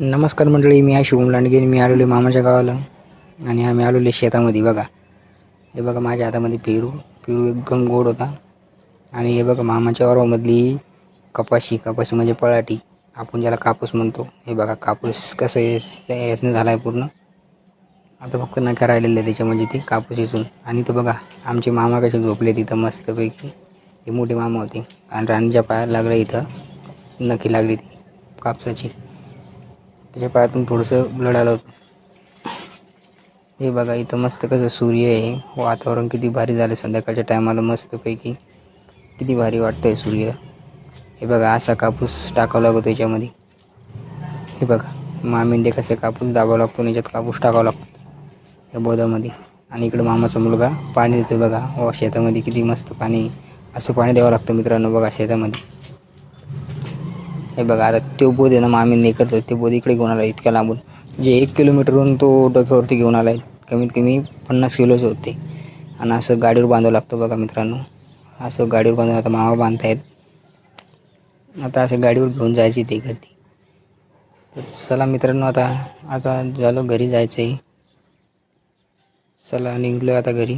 नमस्कार मंडळी, मी आहे शुभम लांडगे. मी आलेलो मामाच्या गावाला आणि आम्ही आलेलो शेतामध्ये. बघा, हे बघा माझ्या हातामध्ये पेरू एकदम गोड होता. आणि हे बघा मामाच्या वावरामधली कपाशी म्हणजे पळाटी, आपण ज्याला कापूस म्हणतो. हे बघा कापूस कसं यासनं झाला आहे पूर्ण. आता फक्त नका राहिलेलं आहे त्याच्यामध्ये ते कापूस येसून. आणि तो बघा आमचे मामा कसे झोपले तिथं मस्तपैकी. हे मोठे मामा होते आणि राणीच्या पायाला लागलं, इथं नक्की लागली ती कापसाची. त्याच्या पायातून थोडंसं ब्लड आलं होतं. हे बघा इथं मस्त कसं सूर्य आहे, वातावरण किती भारी झालं संध्याकाळच्या टायमाला. मस्तपैकी किती भारी वाटतं आहे सूर्य. हे बघा असा कापूस टाकावा लागतो त्याच्यामध्ये. हे बघा मामींदे कसे कापूस दाबावं लागतो, याच्यात कापूस टाकावा लागतो या बोधामध्ये. आणि इकडं मामाचा मुलगा पाणी देतो. बघा शेतामध्ये किती मस्त पाणी, असं पाणी द्यावं लागतं मित्रांनो. बघा शेतामध्ये हे बघा आता तो बोध आहे ना, मामींनी करतो ते बोध इकडे घेऊन आला इतक्या लांबून. म्हणजे 1 किलोमीटरहून तो डोक्यावरती घेऊन आला आहे. कमीत कमी 50 किलोचे होते. आणि असं गाडीवर बांधावं लागतं बघा मित्रांनो. असं गाडीवर बांधून आता मामा बांधतायत. आता असं गाडीवर घेऊन जायची ते घरी. चला मित्रांनो, आता झालं घरी जायचं आहे. चला निघलो आता घरी.